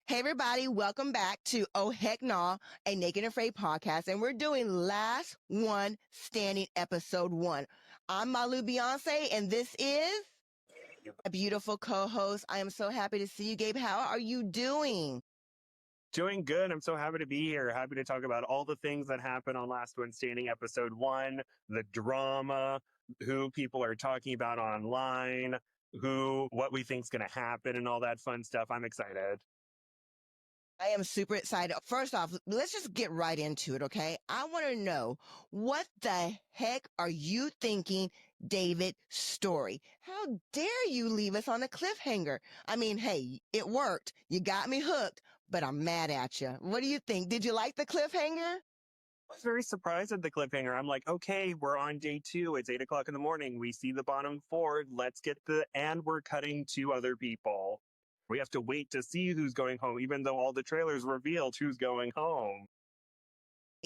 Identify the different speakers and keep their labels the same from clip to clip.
Speaker 1: Hey, everybody, welcome back to Oh Heck Nah, a Naked and Afraid podcast. And we're doing Last One Standing episode 1. I'm Malu Beyonce, and this is a beautiful co-host. I am so happy to see you, Gabe. How are you doing?
Speaker 2: Doing good. I'm so happy to be here. Happy to talk about all the things that happened on Last One Standing episode 1, the drama, who people are talking about online, what we think's going to happen and all that fun stuff. I'm excited.
Speaker 1: I am super excited. First off, let's just get right into it, okay? I want to know, what the heck are you thinking, David Story? How dare you leave us on a cliffhanger? I mean, hey, it worked. You got me hooked, but I'm mad at you. What do you think? Did you like the cliffhanger?
Speaker 2: I was very surprised at the cliffhanger. I'm like, okay, we're on day 2. It's 8 o'clock in the morning. We see the bottom 4. And we're cutting to other people. We have to wait to see who's going home, even though all the trailers revealed who's going home.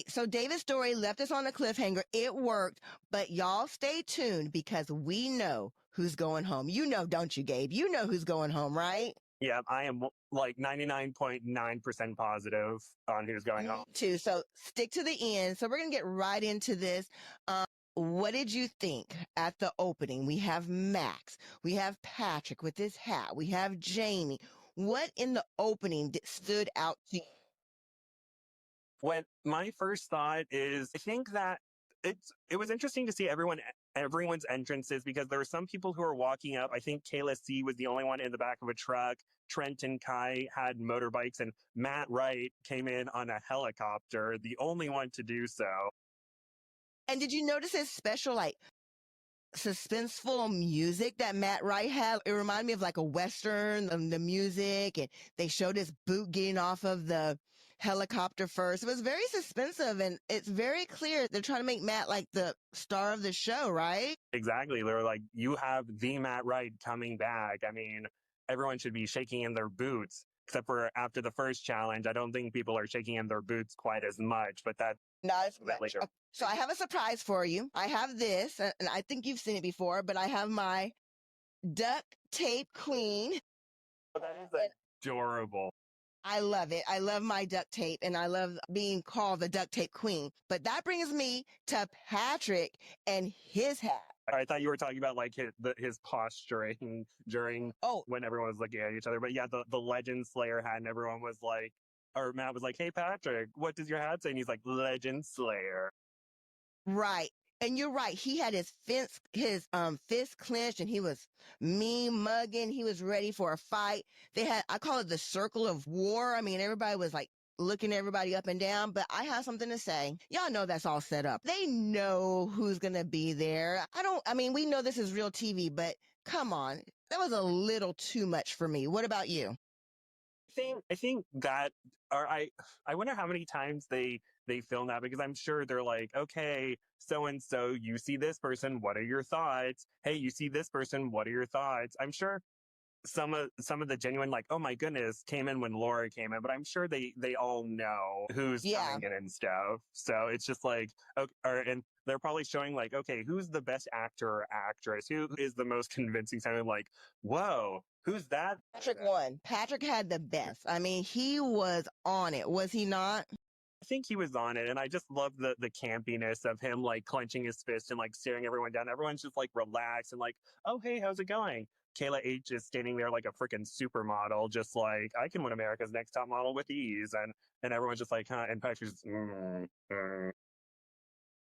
Speaker 1: So David Story left us on a cliffhanger. It worked, but y'all stay tuned because we know who's going home. You know, don't you, Gabe? You know who's going home, right?
Speaker 2: Yeah, I am like 99.9% positive on who's going home.
Speaker 1: Too. So stick to the end. So we're going to get right into this. What did you think at the opening? We have Max. We have Patrick with his hat. We have Jamie. What in the opening stood out to you?
Speaker 2: When my first thought is, I think that it was interesting to see everyone's entrances, because there were some people who were walking up. I think Kayla C was the only one in the back of a truck. Trent and Kai had motorbikes, and Matt Wright came in on a helicopter, the only one to do so.
Speaker 1: And did you notice his special, like, suspenseful music that Matt Wright had? It reminded me of like a Western, the music, and they showed his boot getting off of the helicopter first. It was very suspensive, and it's very clear they're trying to make Matt like the star of the show, right?
Speaker 2: Exactly. They were like, you have the Matt Wright coming back. I mean, everyone should be shaking in their boots, except for after the first challenge. I don't think people are shaking in their boots quite as much, but that
Speaker 1: Not as much. Later. So I have a surprise for you. I have this, and I think you've seen it before, but I have my duct tape queen.
Speaker 2: Oh, that is adorable.
Speaker 1: I love it. I love my duct tape, and I love being called the duct tape queen. But that brings me to Patrick and his hat.
Speaker 2: I thought you were talking about like his posturing during when everyone was looking at each other. But yeah, the Legend Slayer hat, and everyone was like, or Matt was like, "Hey Patrick, what does your hat say?" And he's like, "Legend Slayer."
Speaker 1: Right. And you're right. He had his fist clenched, and he was mean mugging. He was ready for a fight. I call it the circle of war. I mean, everybody was like looking everybody up and down, but I have something to say. Y'all know that's all set up. They know who's going to be there. We know this is real TV, but come on. That was a little too much for me. What about you?
Speaker 2: I think that, or I wonder how many times they film that, because I'm sure they're like, okay, so and so, you see this person, what are your thoughts? Hey, you see this person, what are your thoughts? I'm sure some of the genuine, like, oh my goodness, came in when Laura came in, but I'm sure they all know who's coming in and stuff. So it's just like, okay, and they're probably showing like, okay, who's the best actor or actress? Who is the most convincing? Sounding like, whoa, who's that?
Speaker 1: Patrick won. Patrick had the best. I mean, he was on it, was he not?
Speaker 2: I think he was on it, and I just love the campiness of him, like clenching his fist and like staring everyone down. Everyone's just like relaxed and like, oh hey, how's it going? Kayla H is standing there like a freaking supermodel, just like, I can win America's Next Top Model with ease, and everyone's just like, huh? And Patrick's just,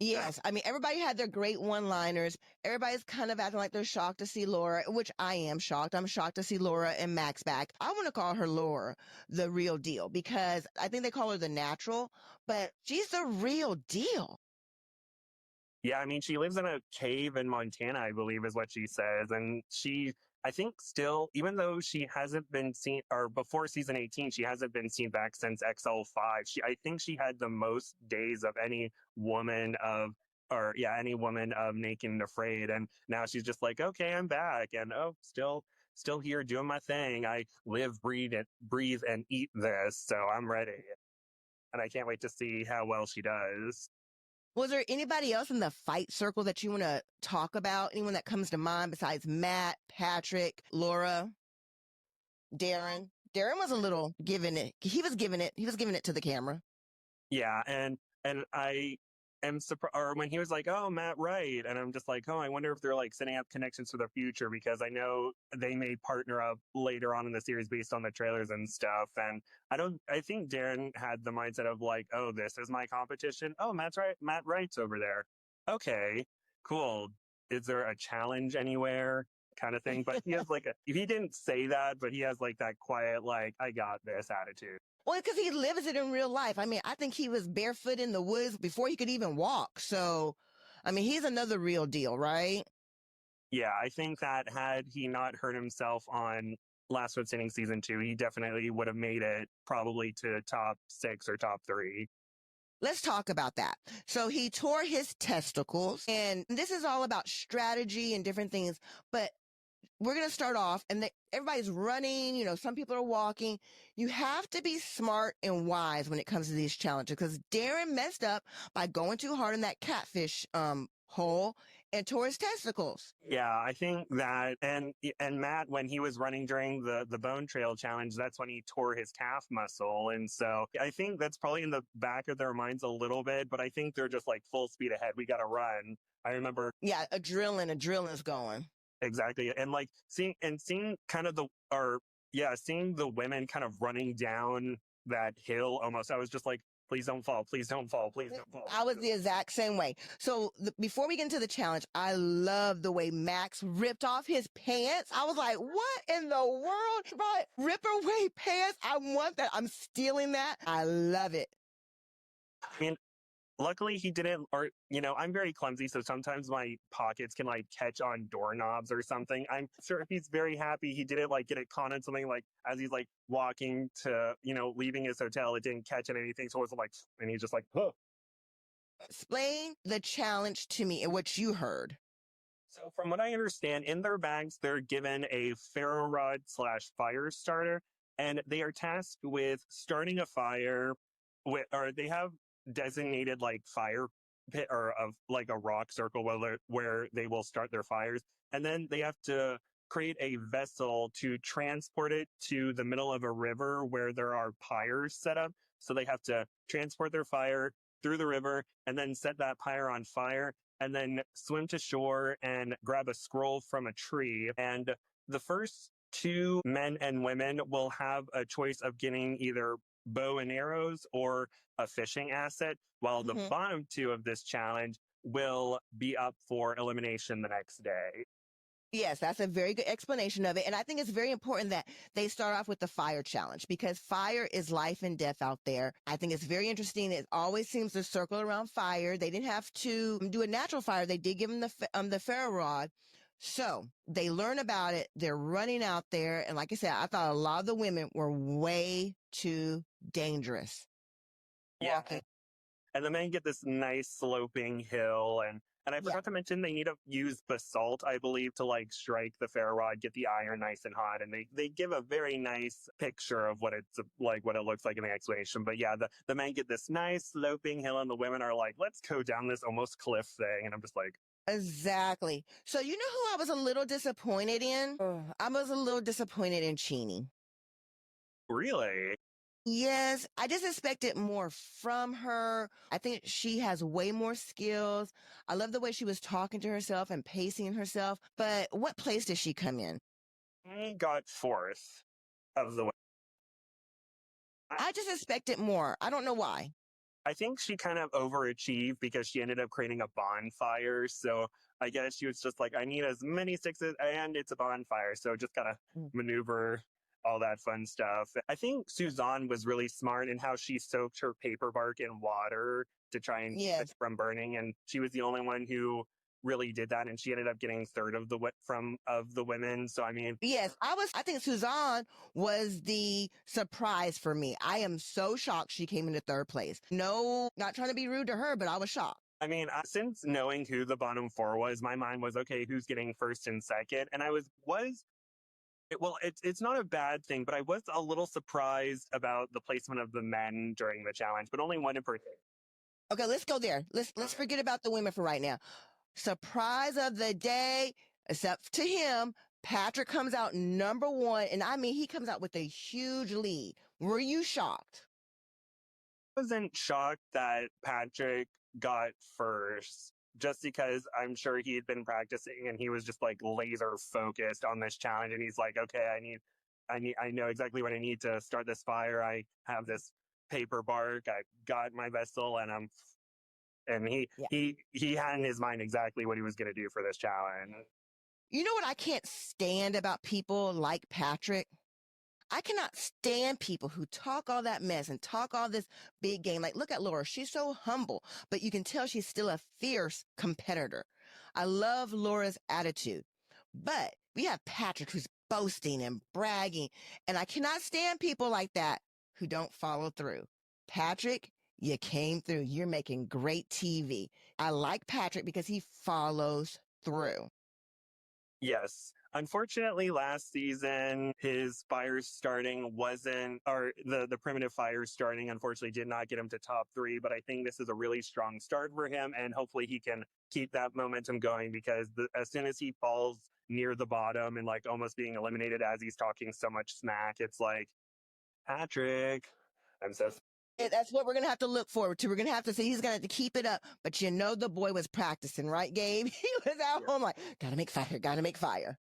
Speaker 1: Yes. I mean, everybody had their great one-liners. Everybody's kind of acting like they're shocked to see Laura, which I am shocked. I'm shocked to see Laura and Max back. I want to call her Laura, the real deal, because I think they call her the natural, but she's the real deal.
Speaker 2: Yeah, I mean, she lives in a cave in Montana, I believe is what she says. And I think still, even though she hasn't been seen, or before season 18, she hasn't been seen back since XL5. I think she had the most days of any woman of Naked and Afraid. And now she's just like, okay, I'm back. And still here doing my thing. I live, breathe, and eat this. So I'm ready. And I can't wait to see how well she does.
Speaker 1: Was there anybody else in the fight circle that you want to talk about? Anyone that comes to mind besides Matt, Patrick, Laura, Darren? Darren was a little giving it. He was giving it to the camera.
Speaker 2: Yeah, and I am surprised, or when he was like, "Oh, Matt Wright," and I'm just like, "Oh, I wonder if they're like setting up connections for the future because I know they may partner up later on in the series based on the trailers and stuff." And I think Darren had the mindset of like, "Oh, this is my competition. Oh, Matt Wright's over there. Okay, cool. Is there a challenge anywhere?" Kind of thing. But he has like he didn't say that, but he has like that quiet, like, I got this attitude.
Speaker 1: Well, because he lives it in real life. I mean, I think he was barefoot in the woods before he could even walk. So, I mean, he's another real deal, right?
Speaker 2: Yeah, I think that had he not hurt himself on Last One Standing season 2, he definitely would have made it probably to top 6 or top 3.
Speaker 1: Let's talk about that. So he tore his testicles, and this is all about strategy and different things. But we're going to start off, and everybody's running. You know, some people are walking. You have to be smart and wise when it comes to these challenges because Darren messed up by going too hard in that catfish hole and tore his testicles.
Speaker 2: Yeah, I think that, and Matt, when he was running during the Bone Trail challenge, that's when he tore his calf muscle, and so I think that's probably in the back of their minds a little bit. But I think they're just like full speed ahead. We got to run. I remember.
Speaker 1: Yeah, adrenaline's going.
Speaker 2: Exactly. And like seeing kind of seeing the women kind of running down that hill almost. I was just like, please don't fall, please don't fall, please don't fall.
Speaker 1: I was the exact same way. So before we get into the challenge, I love the way Max ripped off his pants. I was like, what in the world? Right? Rip away pants. I want that. I'm stealing that. I love it.
Speaker 2: I mean, luckily he didn't, or, I'm very clumsy, so sometimes my pockets can like catch on doorknobs or something. I'm sure he's very happy he didn't like get it caught on something like as he's like walking to, leaving his hotel, it didn't catch on anything. So it was like, and he's just like, huh.
Speaker 1: Explain the challenge to me and what you heard.
Speaker 2: So from what I understand, in their bags, they're given a ferro rod / fire starter, and they are tasked with starting a fire or they have designated like fire pit or of like a rock circle where they will start their fires. And then they have to create a vessel to transport it to the middle of a river where there are pyres set up. So they have to transport their fire through the river and then set that pyre on fire and then swim to shore and grab a scroll from a tree. And the first 2 men and women will have a choice of getting either bow and arrows or a fishing asset, while the bottom 2 of this challenge will be up for elimination the next day.
Speaker 1: Yes, that's a very good explanation of it. And I think it's very important that they start off with the fire challenge because fire is life and death out there. I think it's very interesting. It always seems to circle around fire. They didn't have to do a natural fire. They did give them the ferro rod. So they learn about it. They're running out there. And like I said, I thought a lot of the women were way too dangerous.
Speaker 2: Yeah.
Speaker 1: Walking.
Speaker 2: And the men get this nice sloping hill and I forgot to mention they need to use basalt, I believe, to like strike the ferro rod, get the iron nice and hot. And they give a very nice picture of what it's like, what it looks like in the explanation. But yeah, the men get this nice sloping hill and the women are like, let's go down this almost cliff thing. And I'm just like,
Speaker 1: exactly. So you know who I was a little disappointed in? I was a little disappointed in Chini.
Speaker 2: really?
Speaker 1: Yes, I just expected more from her. I think she has way more skills. I love the way she was talking to herself and pacing herself. But what place did she come in?
Speaker 2: I got 4th of the way.
Speaker 1: I just expected more. I don't know why.
Speaker 2: I think she kind of overachieved because she ended up creating a bonfire. So I guess she was just like, I need as many sixes and it's a bonfire. So just gotta maneuver all that fun stuff. I think Suzanne was really smart in how she soaked her paper bark in water to try and keep it from burning. And she was the only one who really did that. And she ended up getting 3rd of the women. So I mean,
Speaker 1: yes, I think Suzanne was the surprise for me. I am so shocked she came into 3rd place. No, not trying to be rude to her, but I was shocked.
Speaker 2: I mean, since knowing who the bottom 4 was, my mind was, okay, who's getting 1st and 2nd? And I it's not a bad thing, but I was a little surprised about the placement of the men during the challenge, but only one in particular.
Speaker 1: Okay, let's go there. Let's forget about the women for right now. Surprise of the day, except to him, Patrick comes out number one, and I mean, he comes out with a huge lead. Were you shocked?
Speaker 2: I wasn't shocked that Patrick got first, just because I'm sure he had been practicing and he was just like laser focused on this challenge. And he's like, okay, I know exactly what I need to start this fire. I have this paper bark. I got my vessel, and
Speaker 1: Yeah.
Speaker 2: he had in his mind exactly what he was going to do for this challenge.
Speaker 1: You know what I can't stand about people like Patrick? I cannot stand people who talk all that mess and talk all this big game. Like, look at Laura. She's so humble, but you can tell she's still a fierce competitor. I love Laura's attitude, but we have Patrick who's boasting and bragging, and I cannot stand people like that who don't follow through. Patrick, you came through. You're making great TV. I like Patrick because he follows through.
Speaker 2: Yes. Unfortunately, last season, his fire starting wasn't, or the primitive fire starting, unfortunately, did not get him to top three. But I think this is a really strong start for him. And hopefully he can keep that momentum going, because as soon as he falls near the bottom and like almost being eliminated as he's talking so much smack, it's like, Patrick, I'm so
Speaker 1: That's what we're going to have to look forward to. We're going to have to say he's going to have to keep it up. But you know, the boy was practicing, right, Gabe? He was out home like, gotta make fire, gotta make fire.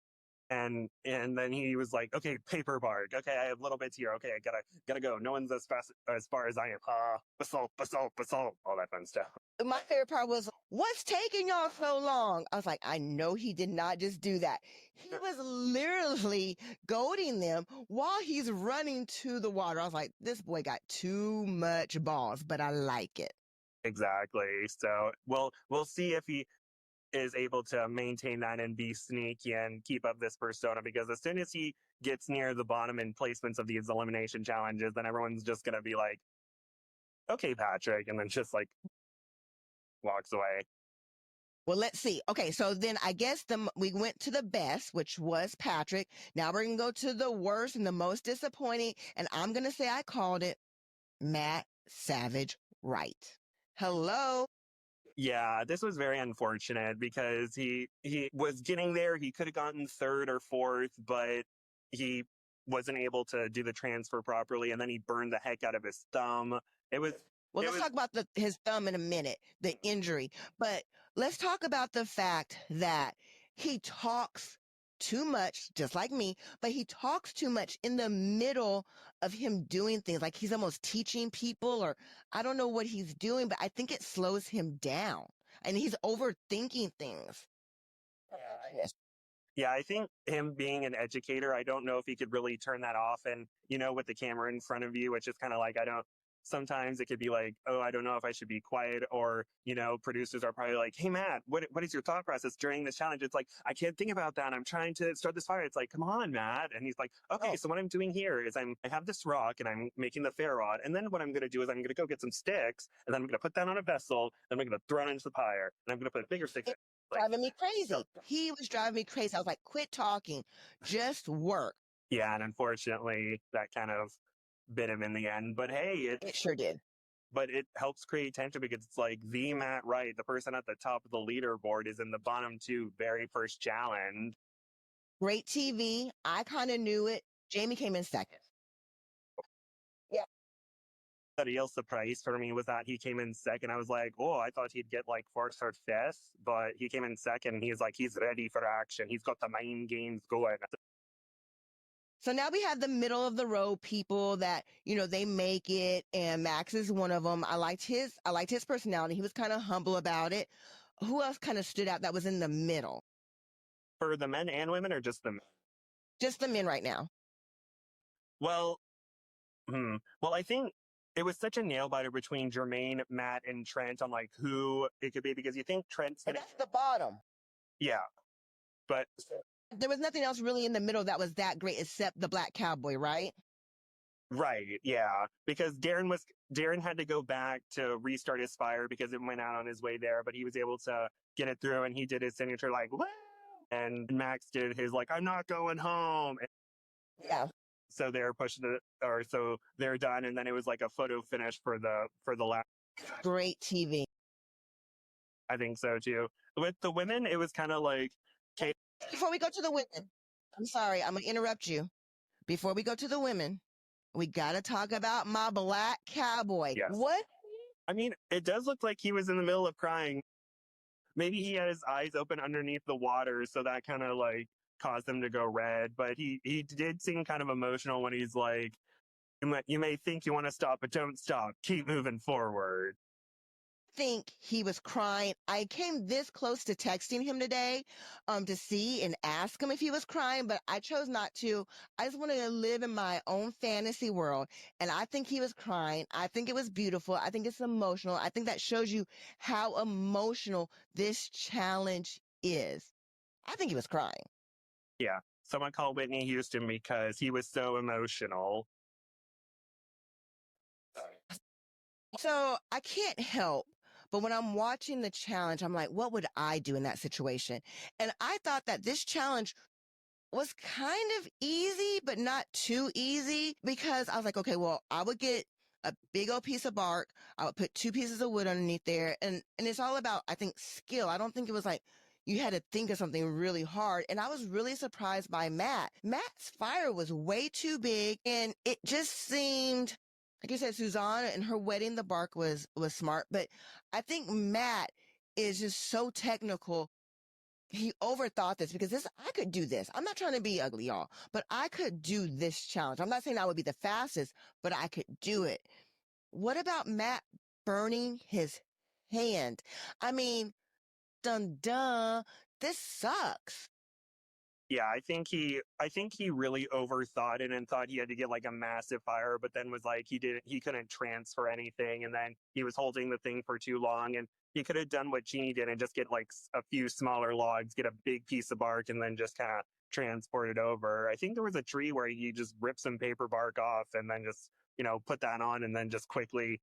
Speaker 2: and then he was like, okay, paper bark. Okay, I have little bits here. Okay, I gotta go. No one's as fast as far as I am. Basalt, basalt, basalt, all that fun stuff.
Speaker 1: My favorite part was, what's taking y'all so long? I was like, I know he did not just do that. He was literally goading them while he's running to the water. I was like, this boy got too much balls, but I like it.
Speaker 2: Exactly. So we'll see if he is able to maintain that and be sneaky and keep up this persona, because as soon as he gets near the bottom in placements of these elimination challenges, then everyone's just gonna be like, okay, Patrick, and then just like walks away.
Speaker 1: Well, let's see. Okay, so then I guess we went to the best, which was Patrick. Now we're gonna go to the worst and the most disappointing, and I'm gonna say I called it Matt Savage Wright. Hello.
Speaker 2: Yeah, this was very unfortunate because he was getting there. He could have gotten third or fourth, but he wasn't able to do the transfer properly, and then he burned the heck out of his thumb. It was
Speaker 1: Well,
Speaker 2: it
Speaker 1: let's
Speaker 2: was
Speaker 1: talk about his thumb in a minute, the injury. But let's talk about the fact that he talks too much, just like me, but he talks too much in the middle of him doing things. Like he's almost teaching people, or I don't know what he's doing, but I think it slows him down. And he's overthinking things. Yes.
Speaker 2: Yeah, I think him being an educator, I don't know if he could really turn that off. And, with the camera in front of you, which is kind of like, sometimes it could be like, oh, I don't know if I should be quiet. Or, producers are probably like, hey, Matt, what is your thought process during this challenge? It's like, I can't think about that. I'm trying to start this fire. It's like, come on, Matt. And he's like, okay, so what I'm doing here is I have this rock and I'm making the fair rod. And then what I'm going to do is I'm going to go get some sticks and then I'm going to put that on a vessel. Then I'm going to throw it into the fire and I'm going to put bigger sticks.
Speaker 1: Driving me crazy. He was driving me crazy. I was like, quit talking, just work.
Speaker 2: Yeah, and unfortunately, that kind of bit him in the end. But hey,
Speaker 1: It sure did.
Speaker 2: but it helps create tension because it's like the Matt Wright, the person at the top of the leaderboard, is in the bottom two, very first challenge.
Speaker 1: Great TV. I kind of knew it. Jamie came in second. Yeah.
Speaker 2: The real surprise for me was that he came in second. I was like, oh, I thought he'd get like fourth or fifth, but he came in second. And he's like, he's ready for action. He's got the mind games going.
Speaker 1: So now we have the middle of the road people that, they make it, and Max is one of them. I liked his personality. He was kind of humble about it. Who else kind of stood out that was in the middle?
Speaker 2: For the men and women, or just the men?
Speaker 1: Just the men right now.
Speaker 2: Well, well, I think it was such a nail biter between Jermaine, Matt, and Trent on like who it could be, because you think Trent's
Speaker 1: And that's the bottom.
Speaker 2: yeah, but
Speaker 1: There was nothing else really in the middle that was that great except the black cowboy, right?
Speaker 2: right, yeah, because Darren had to go back to restart his fire because it went out on his way there, but he was able to get it through, and he did his signature like woo, and Max did his like I'm not going home.
Speaker 1: Yeah.
Speaker 2: So they're pushing it, or so they're done, and then it was like a photo finish for the last.
Speaker 1: Great TV.
Speaker 2: I think so too. With the women, it was kind of like, okay,
Speaker 1: Before we go to the women, I'm sorry, I'm gonna interrupt you. Before we go to the women, we gotta talk about my black cowboy.
Speaker 2: Yes.
Speaker 1: What?
Speaker 2: I mean, it does look like he was in the middle of crying. Maybe he had his eyes open underneath the water, so that kind of like caused him to go red. But he did seem kind of emotional when he's like, you may think you want to stop, but don't stop. Keep moving forward."
Speaker 1: Think he was crying. I came this close to texting him today to see and ask him if he was crying, but I chose not to. I just wanted to live in my own fantasy world. And I think he was crying. I think it was beautiful. I think it's emotional. I think that shows you how emotional this challenge is. I think he was crying.
Speaker 2: Yeah. Someone called Whitney Houston because he was so emotional.
Speaker 1: So I can't help. But when I'm watching the challenge, I'm like, what would I do in that situation? And I thought that this challenge was kind of easy, but not too easy because I was like, okay, well, I would get a big old piece of bark. I would put two pieces of wood underneath there. And it's all about, I think, skill. I don't think it was like you had to think of something really hard. And I was really surprised by Matt. Matt's fire was way too big and it just seemed, like you said, Suzanne and her wedding, the bark was smart. But I think Matt is just so technical. He overthought this because I could do this. I'm not trying to be ugly, y'all, but I could do this challenge. I'm not saying I would be the fastest, but I could do it. What about Matt burning his hand? I mean, dun dun, this sucks.
Speaker 2: Yeah, I think he really overthought it and thought he had to get like a massive fire, but then was like he couldn't transfer anything, and then he was holding the thing for too long, and he could have done what Jeannie did and just get like a few smaller logs, get a big piece of bark, and then just kind of transport it over. I think there was a tree where he just ripped some paper bark off and then just put that on and then just quickly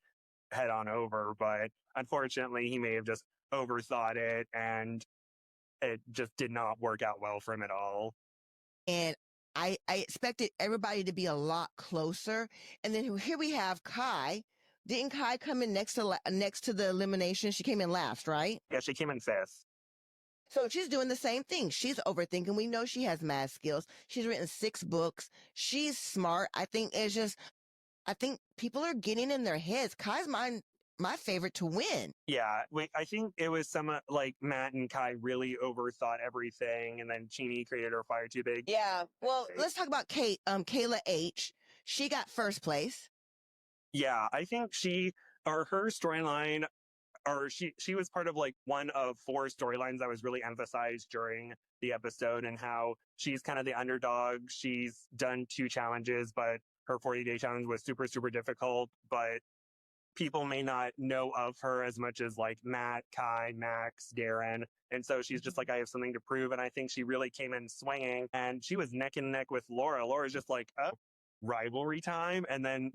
Speaker 2: head on over. But unfortunately, he may have just overthought it and it just did not work out well for him at all.
Speaker 1: And I expected everybody to be a lot closer. And then here we have Kai. Didn't Kai come in next to the elimination? She came in last, right?
Speaker 2: Yeah, she came in fifth.
Speaker 1: So she's doing the same thing. She's overthinking. We know she has math skills. She's written 6 books. She's smart. I think people are getting in their heads. Kai's my favorite to win.
Speaker 2: Yeah, I think it was some like Matt and Kai really overthought everything, and then Chini created her fire too big.
Speaker 1: Yeah. Well, let's talk about Kayla H. She got first place.
Speaker 2: Yeah, I think her storyline, or she was part of like one of 4 storylines that was really emphasized during the episode, and how she's kind of the underdog. She's done 2 challenges, but her 40-day challenge was super super difficult, but people may not know of her as much as like Matt, Kai, Max, Darren. And so she's just like, I have something to prove. And I think she really came in swinging, and she was neck and neck with Laura. Laura's just like, oh, rivalry time. And then,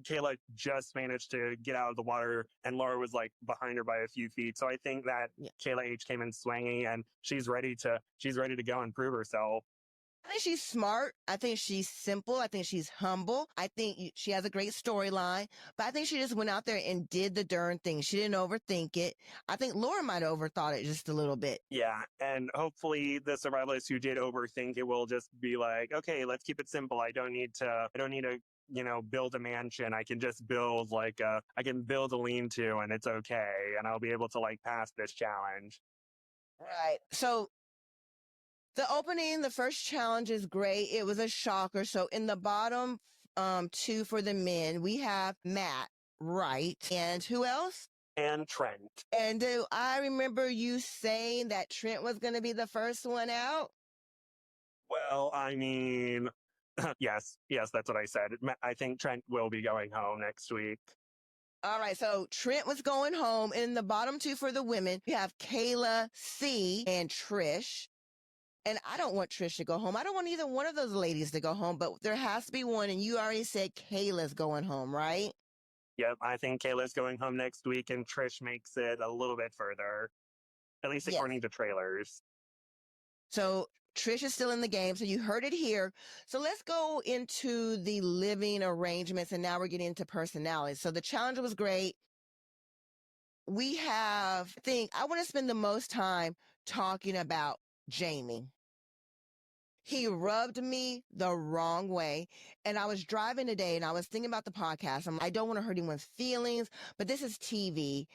Speaker 2: Kayla just managed to get out of the water, and Laura was like behind her by a few feet. So I think that Kayla H came in swinging, and she's ready to go and prove herself.
Speaker 1: I think she's smart. I think she's simple. I think she's humble. I think she has a great storyline, but I think she just went out there and did the darn thing. She didn't overthink it. I think Laura might have overthought it just a little bit.
Speaker 2: Yeah, and hopefully the survivalists who did overthink it will just be like, okay, let's keep it simple. I don't need to, build a mansion. I can just build I can build a lean-to, and it's okay, and I'll be able to like pass this challenge.
Speaker 1: Right. So the first challenge is great. It was a shocker. So in the bottom 2 for the men, we have Matt, right? And who else?
Speaker 2: And Trent.
Speaker 1: And do I remember you saying that Trent was going to be the first one out?
Speaker 2: Well, I mean, yes, that's what I said. I think Trent will be going home next week.
Speaker 1: All right, so Trent was going home. In the bottom 2 for the women, we have Kayla C and Trish. And I don't want Trish to go home. I don't want either one of those ladies to go home, but there has to be one. And you already said Kayla's going home, right?
Speaker 2: Yep, I think Kayla's going home next week, and Trish makes it a little bit further, at least according to trailers.
Speaker 1: So Trish is still in the game. So you heard it here. So let's go into the living arrangements. And now we're getting into personalities. So the challenge was great. I want to spend the most time talking about Jamie. He rubbed me the wrong way. And I was driving today and I was thinking about the podcast. I don't want to hurt anyone's feelings, but this is TV.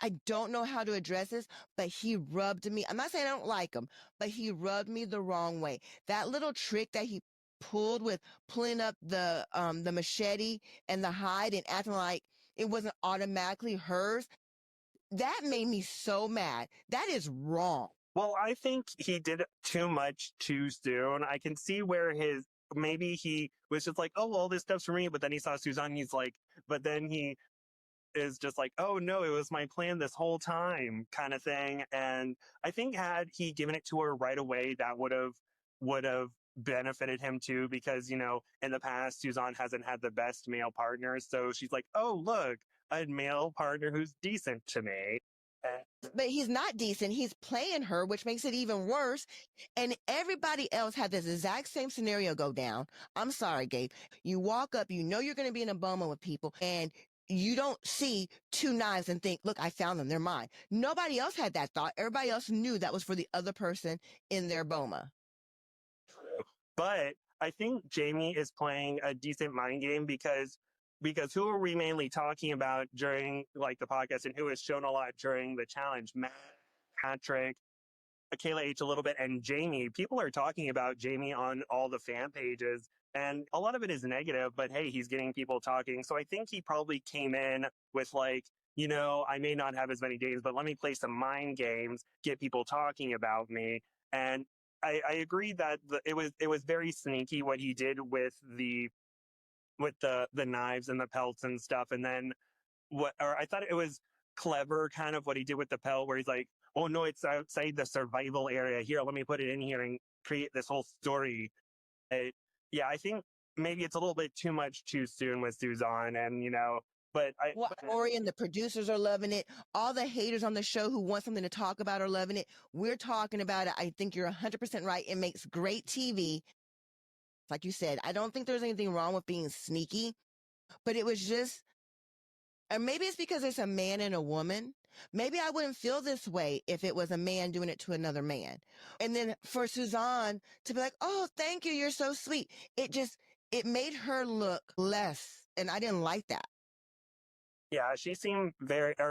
Speaker 1: I don't know how to address this, but he rubbed me. I'm not saying I don't like him, but he rubbed me the wrong way. That little trick that he pulled with pulling up the machete and the hide and acting like it wasn't automatically hers, that made me so mad. That is wrong.
Speaker 2: Well, I think he did too much too soon. I can see where maybe he was just like, oh, well, this stuff's for me. But then he saw Suzanne, he's like, but then he is just like, oh no, it was my plan this whole time kind of thing. And I think had he given it to her right away, that would have benefited him too, because, in the past, Suzanne hasn't had the best male partners. So she's like, oh, look, a male partner who's decent to me.
Speaker 1: But he's not decent. He's playing her, which makes it even worse. And everybody else had this exact same scenario go down. I'm sorry, Gabe. You walk up, you know you're going to be in a boma with people, and you don't see two knives and think, look, I found them. They're mine. Nobody else had that thought. Everybody else knew that was for the other person in their boma.
Speaker 2: But I think Jamie is playing a decent mind game because who are we mainly talking about during like the podcast and who has shown a lot during the challenge? Matt, Patrick, Kayla H a little bit, and Jamie. People are talking about Jamie on all the fan pages, and a lot of it is negative, but hey, he's getting people talking. So I think he probably came in with like, I may not have as many days, but let me play some mind games, get people talking about me. And I agree that it was very sneaky what he did with the knives and the pelts and stuff. And then I thought it was clever kind of what he did with the pelt, where he's like, oh no, it's outside the survival area. Here, let me put it in here and create this whole story. Yeah, I think maybe it's a little bit too much too soon with Suzanne, and but
Speaker 1: Ori and the producers are loving it. All the haters on the show who want something to talk about are loving it. We're talking about it. I think you're 100% right. It makes great TV. Like you said, I don't think there's anything wrong with being sneaky, but it was just, and maybe it's because it's a man and a woman. Maybe I wouldn't feel this way if it was a man doing it to another man. And then for Suzanne to be like, oh, thank you, you're so sweet. It made her look less. And I didn't like that.
Speaker 2: Yeah, she seemed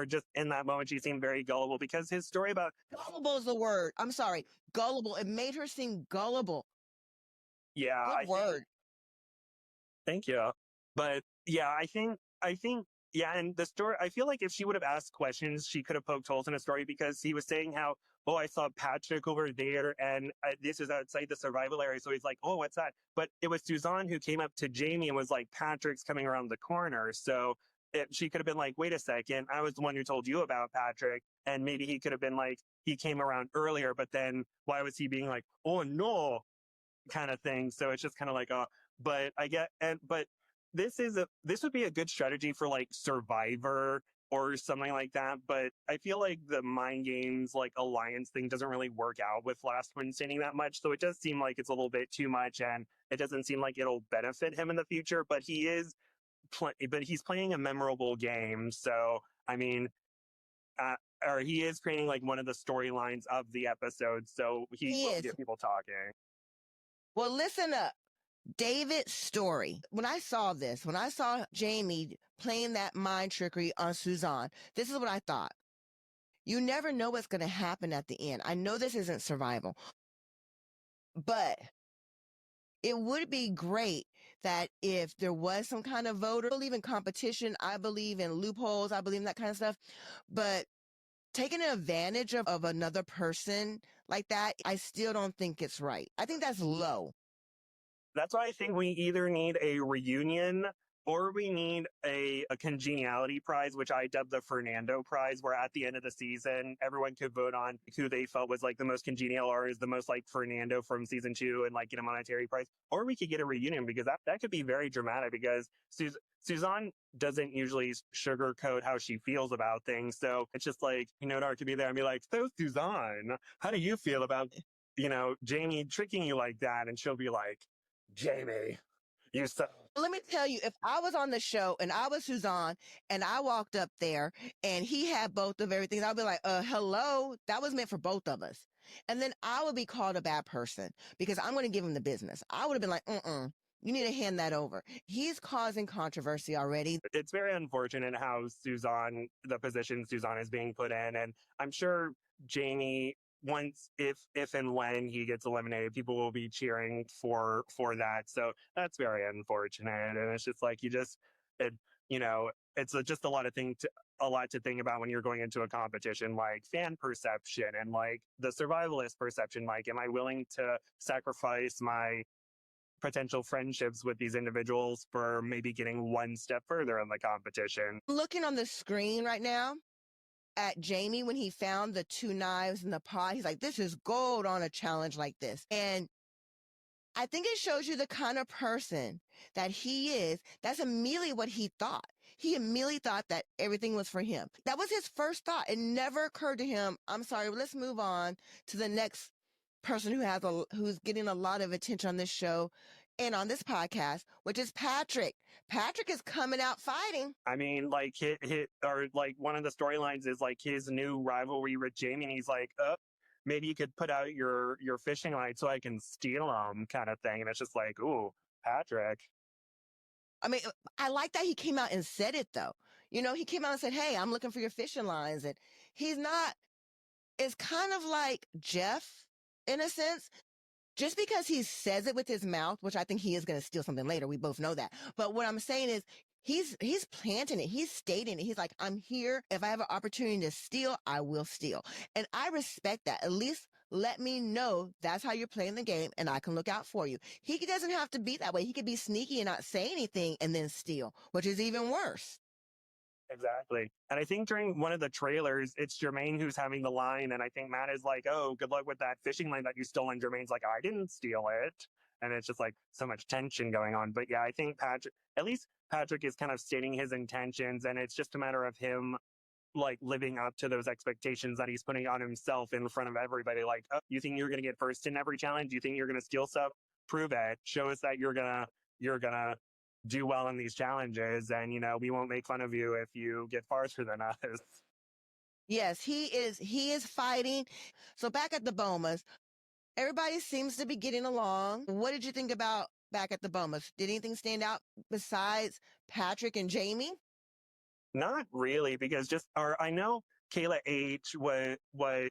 Speaker 2: just in that moment, she seemed very gullible because his story about...
Speaker 1: Gullible is the word. I'm sorry. Gullible. It made her seem gullible.
Speaker 2: Yeah.
Speaker 1: Good word.
Speaker 2: Thank you. But yeah, I think, yeah, and the story, I feel like if she would have asked questions, she could have poked holes in a story, because he was saying how, oh, I saw Patrick over there and this is outside the survival area. So he's like, oh, what's that? But it was Suzanne who came up to Jamie and was like, Patrick's coming around the corner. So she could have been like, wait a second, I was the one who told you about Patrick. And maybe he could have been like, he came around earlier, but then why was he being like, oh no, kind of thing. So it's just kind of like, but this would be a good strategy for like Survivor or something like that. But I feel like the mind games, like alliance thing, doesn't really work out with Last One Standing that much. So it does seem like it's a little bit too much, and it doesn't seem like it'll benefit him in the future. But he's playing a memorable game. So I mean, or he is creating like one of the storylines of the episode. So he will get people talking.
Speaker 1: Well, listen up. David's story. When I saw Jamie playing that mind trickery on Suzanne, this is what I thought. You never know what's going to happen at the end. I know this isn't survival, but it would be great that if there was some kind of voter, I believe in competition, I believe in loopholes, I believe in that kind of stuff, but taking advantage of another person like that, I still don't think it's right. I think that's low.
Speaker 2: That's why I think we either need a reunion or we need a congeniality prize, which I dubbed the Fernando prize, where at the end of the season, everyone could vote on who they felt was like the most congenial or is the most like Fernando from season 2 and like get a monetary prize. Or we could get a reunion, because that could be very dramatic, because Suzanne doesn't usually sugarcoat how she feels about things. So it's just like, Dar could be there and be like, so Suzanne, how do you feel about, Jamie tricking you like that? And she'll be like, Jamie, you so...
Speaker 1: Let me tell you, if I was on the show and I was Suzanne and I walked up there and he had both of everything, I'd be like, hello, that was meant for both of us. And then I would be called a bad person because I'm going to give him the business. I would have been like, you need to hand that over. He's causing controversy already.
Speaker 2: It's very unfortunate how the position Suzanne is being put in. And I'm sure Jamie, once, if and when he gets eliminated, people will be cheering for that. So that's very unfortunate. And it's just like, it, you know, it's just a lot to think about when you're going into a competition, like fan perception and like the survivalist perception. Like, am I willing to sacrifice my potential friendships with these individuals for maybe getting one step further in the competition?
Speaker 1: Looking on the screen right now at Jamie when he found the 2 knives in the pot, he's like, this is gold on a challenge like this. And I think it shows you the kind of person that he is. That's immediately what he thought. He immediately thought that everything was for him. That was his first thought. It never occurred to him, I'm sorry, let's move on to the next person who's getting a lot of attention on this show and on this podcast, which is Patrick. Patrick is coming out fighting.
Speaker 2: I mean, like or like one of the storylines is like his new rivalry with Jamie, and he's like, maybe you could put out your fishing line so I can steal them, kind of thing. And it's just like, ooh, Patrick.
Speaker 1: I mean, I like that he came out and said it though. He came out and said, hey, I'm looking for your fishing lines. And he's not, it's kind of like Jeff in a sense. Just because he says it with his mouth, which I think he is going to steal something later. We both know that. But what I'm saying is he's planting it. He's stating it. He's like, I'm here. If I have an opportunity to steal, I will steal. And I respect that. At least let me know that's how you're playing the game and I can look out for you. He doesn't have to be that way. He could be sneaky and not say anything and then steal, which is even worse.
Speaker 2: Exactly. And I think during one of the trailers, it's Jermaine who's having the line. And I think Matt is like, oh, good luck with that fishing line that you stole. And Jermaine's like, I didn't steal it. And it's just like so much tension going on. But yeah, I think at least Patrick is kind of stating his intentions. And it's just a matter of him like living up to those expectations that he's putting on himself in front of everybody. Like, oh, you think you're going to get first in every challenge? You think you're going to steal stuff? Prove it. Show us that you're going to do well in these challenges, and we won't make fun of you if you get farther than us.
Speaker 1: Yes, he is fighting. So back at the Bomas, everybody seems to be getting along. What did you think about back at the Bomas? Did anything stand out besides Patrick and Jamie?
Speaker 2: Not really, because I know Kayla H was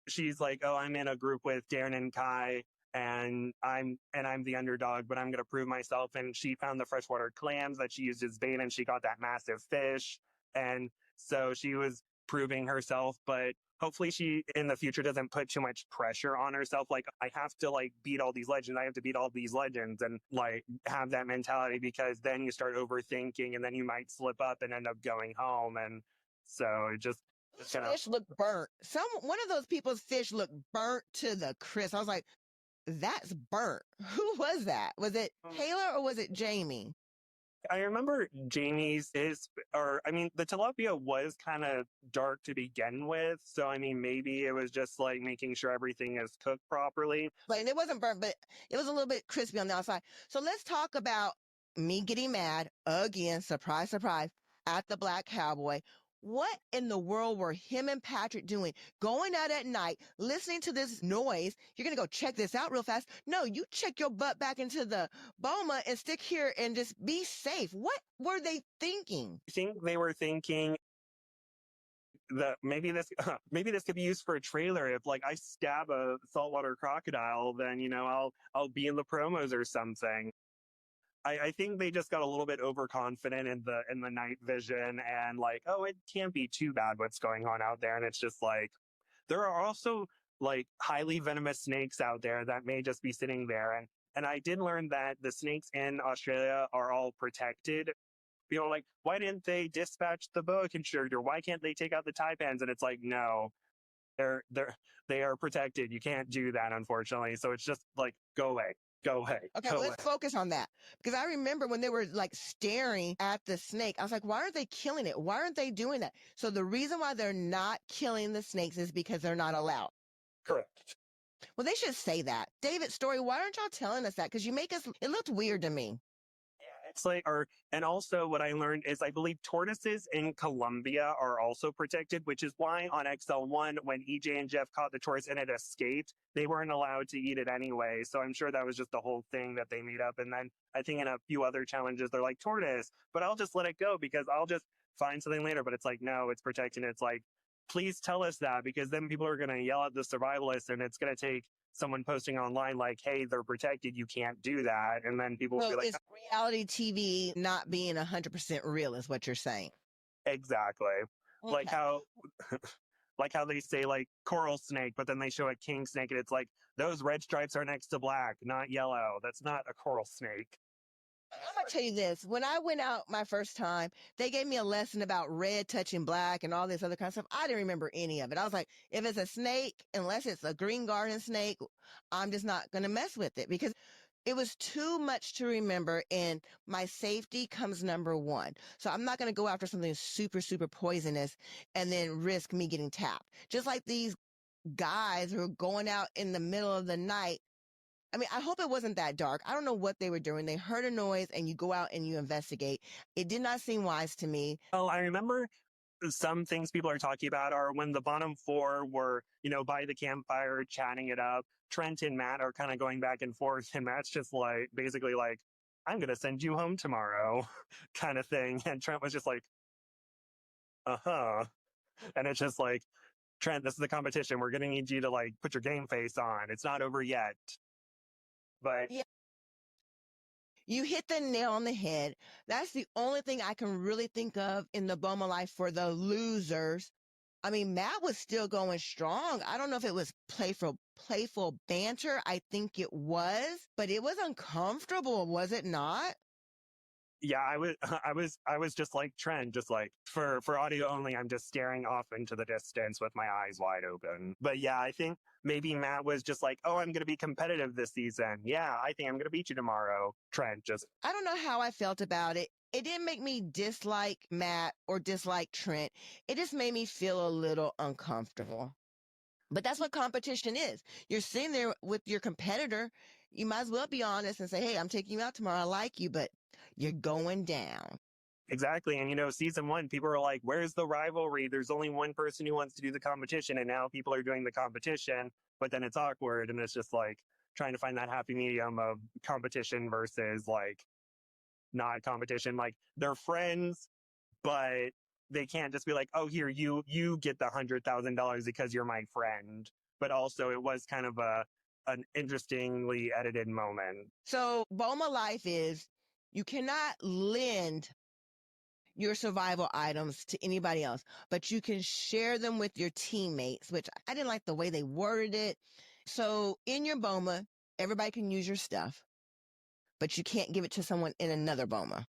Speaker 2: she's like, oh, I'm in a group with Darren and Kai, and I'm the underdog, but I'm going to prove myself. And she found the freshwater clams that she used as bait, and she got that massive fish. And so she was proving herself, but hopefully she in the future doesn't put too much pressure on herself. Like, I have to like beat all these legends. I have to beat all these legends and like have that mentality, because then you start overthinking and then you might slip up and end up going home. And so
Speaker 1: Fish looked burnt. One of those people's fish looked burnt to the crisp. I was like, that's burnt. Who was that? Was it Taylor or was it Jamie?
Speaker 2: I remember Jamie's the tilapia was kind of dark to begin with. So, I mean, maybe it was just like making sure everything is cooked properly.
Speaker 1: Like, it wasn't burnt, but it was a little bit crispy on the outside. So let's talk about me getting mad again, surprise, surprise, at the Black Cowboy. What in the world were him and Patrick doing? Going out at night, listening to this noise. You're going to go check this out real fast. No, you check your butt back into the Boma and stick here and just be safe. What were they thinking?
Speaker 2: I think they were thinking that maybe this could be used for a trailer. If like I stab a saltwater crocodile, then I'll be in the promos or something. I think they just got a little bit overconfident in the night vision, and like, oh, it can't be too bad what's going on out there. And it's just like, there are also like highly venomous snakes out there that may just be sitting there. And I did learn that the snakes in Australia are all protected. Like, why didn't they dispatch the boa constrictor? Why can't they take out the taipans? And it's like, no, they are protected. You can't do that, unfortunately. So it's just like, go away. Go away.
Speaker 1: Okay, let's focus on that. Because I remember when they were like staring at the snake, I was like, why aren't they killing it? Why aren't they doing that? So the reason why they're not killing the snakes is because they're not allowed.
Speaker 2: Correct.
Speaker 1: Well, they should say that. David Story, why aren't y'all telling us that? Because it looked weird to me.
Speaker 2: Yeah, It's like, and also what I learned is I believe tortoises in Colombia are also protected, which is why on XL1, when EJ and Jeff caught the tortoise and it escaped, they weren't allowed to eat it anyway. So I'm sure that was just the whole thing that they made up. And then I think in a few other challenges, they're like, tortoise, but I'll just let it go because I'll just find something later. But it's like, no, it's protected. It's like, please tell us that because then people are going to yell at the survivalists and it's going to take someone posting online like, hey, they're protected, you can't do that. And then people will be like,
Speaker 1: it's reality TV not being 100% real is what you're saying.
Speaker 2: exactly.
Speaker 1: Okay.
Speaker 2: Like how like how they say like coral snake, but then they show a king snake and it's like those red stripes are next to black, not yellow. That's not a coral snake.
Speaker 1: I'm gonna tell you this. When I went out my first time, they gave me a lesson about red touching black and all this other kind of stuff. I didn't remember any of it. I was like, if it's a snake, unless it's a green garden snake, I'm just not gonna mess with it because it was too much to remember, and my safety comes number one. So I'm not going to go after something super, super poisonous and then risk me getting tapped. Just like these guys who are going out in the middle of the night. I mean, I hope it wasn't that dark. I don't know what they were doing. They heard a noise and you go out and you investigate. It did not seem wise to me.
Speaker 2: Oh, I remember some things people are talking about are when the bottom four were, by the campfire chatting it up. Trent and Matt are kind of going back and forth, and Matt's just like, basically like, I'm going to send you home tomorrow kind of thing. And Trent was just like, uh-huh. And it's just like, Trent, this is the competition. We're going to need you to like put your game face on. It's not over yet. But
Speaker 1: yeah. You hit the nail on the head. That's the only thing I can really think of in the Boma life for the losers. I mean, Matt was still going strong. I don't know if it was playful banter. I think it was, but it was uncomfortable, was it not?
Speaker 2: yeah, I was just like Trent, just like for audio only, I'm just staring off into the distance with my eyes wide open. But yeah, I think maybe Matt was just like, oh, I'm gonna be competitive this season. Yeah, I think I'm gonna beat you tomorrow. Trent just
Speaker 1: I don't know how I felt about it. It didn't make me dislike Matt or dislike Trent. It just made me feel a little uncomfortable. But that's what competition is. You're sitting there with your competitor. You might as well be honest and say, hey, I'm taking you out tomorrow. I like you, but you're going down.
Speaker 2: exactly. And season one, people are like, where's the rivalry? There's only one person who wants to do the competition, and now people are doing the competition, but then it's awkward, and it's just like trying to find that happy medium of competition versus like not competition. Like they're friends, but they can't just be like, oh, here, you get the $100,000 because you're my friend. But also, it was kind of an interestingly edited moment.
Speaker 1: So Boma life is you cannot lend your survival items to anybody else, but you can share them with your teammates, which I didn't like the way they worded it. So in your Boma, everybody can use your stuff, but you can't give it to someone in another Boma.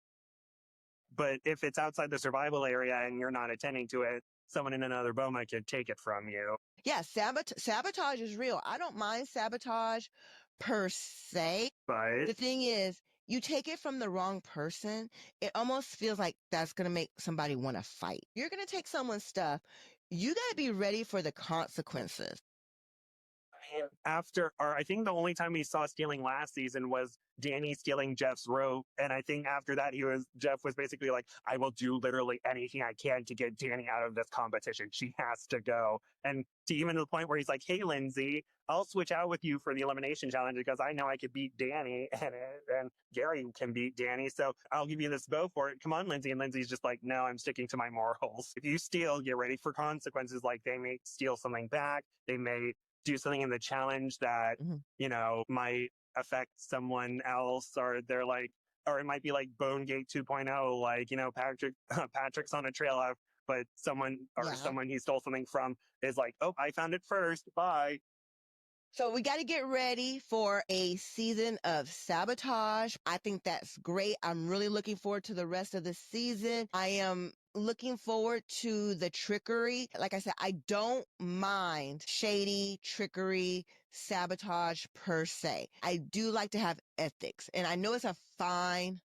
Speaker 2: But if it's outside the survival area and you're not attending to it, someone in another Boma could take it from you.
Speaker 1: Yeah, sabotage is real. I don't mind sabotage per se.
Speaker 2: But
Speaker 1: The thing is, you take it from the wrong person, it almost feels like that's going to make somebody want to fight. You're going to take someone's stuff. You got to be ready for the consequences.
Speaker 2: I think the only time we saw stealing last season was Danny stealing Jeff's rope. And I think after that, Jeff was basically like, I will do literally anything I can to get Danny out of this competition. She has to go. And to even to the point where he's like, hey, Lindsay, I'll switch out with you for the elimination challenge because I know I could beat Danny and Gary can beat Danny. So I'll give you this bow for it. Come on, Lindsay. And Lindsay's just like, no, I'm sticking to my morals. If you steal, get ready for consequences. Like they may steal something back. They may do something in the challenge that, might affect someone else, or they're like, or it might be like Bone Gate 2.0, like, Patrick's on a trail of, but someone he stole something from is like, oh, I found it first. Bye.
Speaker 1: So we got to get ready for a season of sabotage. I think that's great. I'm really looking forward to the rest of the season. I am looking forward to the trickery. Like I said, I don't mind shady trickery, sabotage per se. I do like to have ethics, and I know it's a fine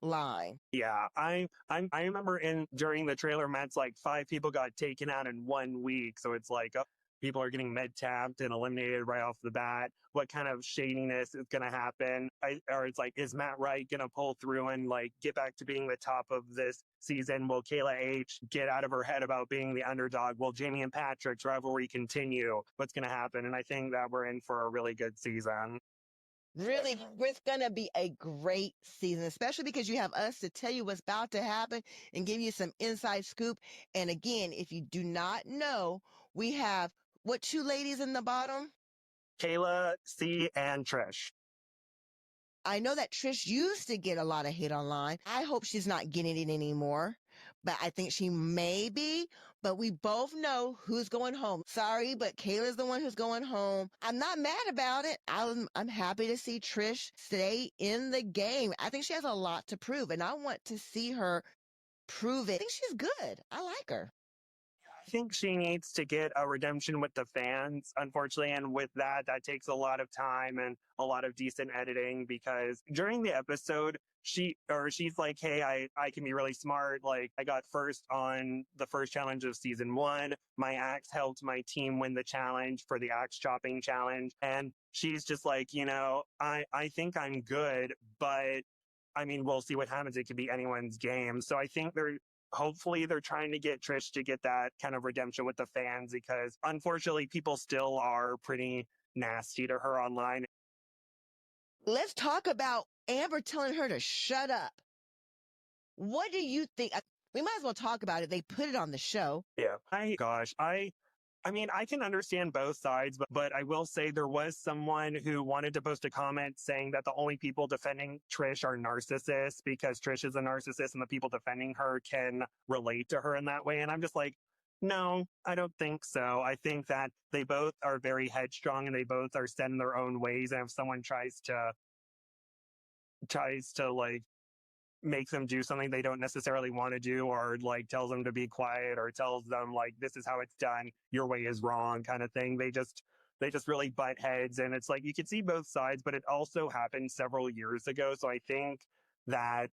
Speaker 1: line.
Speaker 2: Yeah, I remember during the trailer, Matt's like 5 people got taken out in 1 week, so it's like, people are getting med-tapped and eliminated right off the bat. What kind of shadiness is going to happen? Or it's like, is Matt Wright going to pull through and like get back to being the top of this season? Will Kayla H get out of her head about being the underdog? Will Jamie and Patrick's rivalry continue? What's going to happen? And I think that we're in for a really good season.
Speaker 1: Really, it's going to be a great season, especially because you have us to tell you what's about to happen and give you some inside scoop. And again, if you do not know, we have what two ladies in the bottom?
Speaker 2: Kayla, C, and Trish.
Speaker 1: I know that Trish used to get a lot of hate online. I hope she's not getting it anymore, but I think she may be. But we both know who's going home. Sorry, but Kayla's the one who's going home. I'm not mad about it. I'm happy to see Trish stay in the game. I think she has a lot to prove, and I want to see her prove it. I think she's good. I like her.
Speaker 2: I think she needs to get a redemption with the fans, unfortunately. And with that, that takes a lot of time and a lot of decent editing, because during the episode, she's like, hey, I can be really smart. Like, I got first on the first challenge of season 1. My axe helped my team win the challenge for the axe chopping challenge. And she's just like, I think I'm good, but I mean, we'll see what happens. It could be anyone's game. So I think hopefully they're trying to get Trish to get that kind of redemption with the fans, because unfortunately people still are pretty nasty to her online.
Speaker 1: Let's talk about Amber telling her to shut up. What do you think? We might as well talk about it. They put it on the show.
Speaker 2: Yeah. I mean, I can understand both sides, but I will say there was someone who wanted to post a comment saying that the only people defending Trish are narcissists, because Trish is a narcissist and the people defending her can relate to her in that way. And I'm just like, no, I don't think so. I think that they both are very headstrong and they both are set in their own ways. And if someone tries to like make them do something they don't necessarily want to do, or like tells them to be quiet, or tells them like, this is how it's done, your way is wrong, kind of thing, they just really butt heads. And it's like, you can see both sides, but it also happened several years ago. So I think that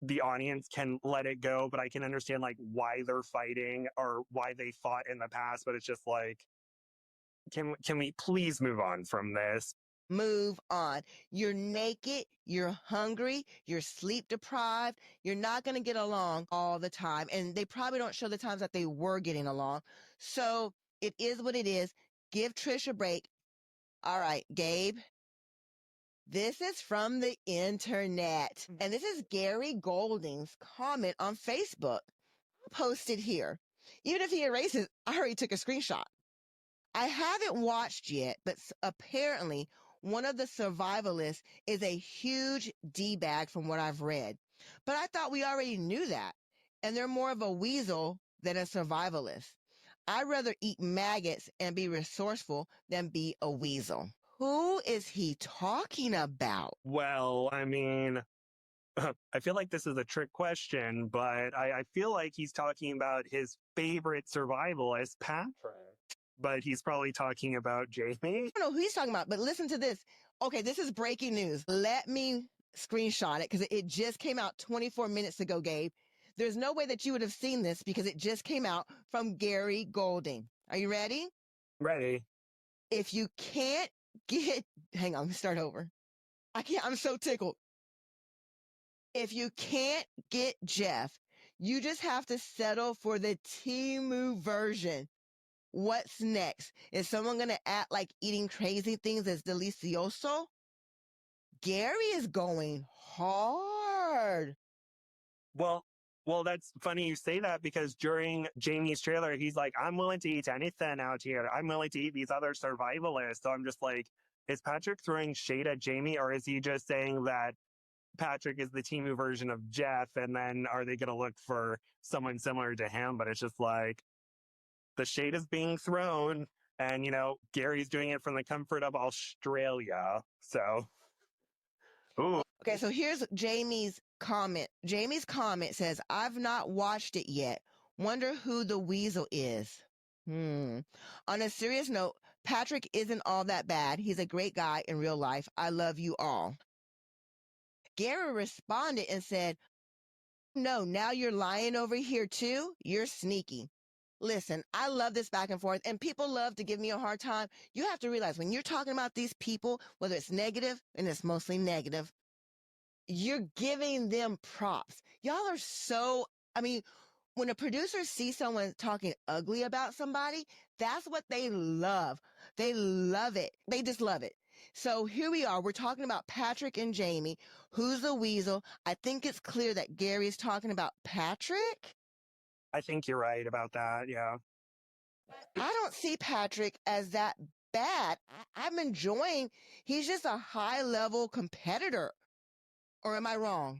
Speaker 2: the audience can let it go, but I can understand like why they're fighting or why they fought in the past. But it's just like, can we please move on from this?
Speaker 1: Move on. You're naked, you're hungry, you're sleep deprived, you're not going to get along all the time. And they probably don't show the times that they were getting along. So it is what it is. Give Trish a break. All right, Gabe. This is from the internet. And this is Gary Golding's comment on Facebook. Posted here. Even if he erases, I already took a screenshot. I haven't watched yet, but apparently one of the survivalists is a huge D-bag from what I've read. But I thought we already knew that. And they're more of a weasel than a survivalist. I'd rather eat maggots and be resourceful than be a weasel. Who is he talking about?
Speaker 2: Well, I mean, I feel like this is a trick question, but I feel like he's talking about his favorite survivalist, Patrick. But he's probably talking about Jamie.
Speaker 1: I don't know who he's talking about, but listen to this. Okay, this is breaking news. Let me screenshot it because it just came out 24 minutes ago, Gabe. There's no way that you would have seen this because it just came out from Gary Golding. Are you ready?
Speaker 2: Ready.
Speaker 1: If you can't hang on, let me start over. I'm so tickled. If you can't get Jeff, you just have to settle for the Temu version. What's next? Is someone going to act like eating crazy things is delicioso? Gary is going hard.
Speaker 2: Well, that's funny you say that, because during Jamie's trailer, he's like, I'm willing to eat anything out here. I'm willing to eat these other survivalists. So I'm just like, is Patrick throwing shade at Jamie, or is he just saying that Patrick is the Temu version of Jeff, and then are they going to look for someone similar to him? But it's just like, the shade is being thrown, and Gary's doing it from the comfort of Australia. So, ooh.
Speaker 1: Okay, so here's Jamie's comment. Jamie's comment says, I've not watched it yet. Wonder who the weasel is. On a serious note, Patrick isn't all that bad. He's a great guy in real life. I love you all. Gary responded and said, no, now you're lying over here too? You're sneaky. Listen, I love this back and forth, and people love to give me a hard time. You have to realize when you're talking about these people, whether it's negative, and it's mostly negative, you're giving them props. Y'all are so, I mean, when a producer sees someone talking ugly about somebody, that's what they love. They love it. They just love it. So here we are. We're talking about Patrick and Jamie. Who's the weasel? I think it's clear that Gary is talking about Patrick.
Speaker 2: I think you're right about that. Yeah.
Speaker 1: I don't see Patrick as that bad. I'm enjoying, he's just a high level competitor. Or am I wrong?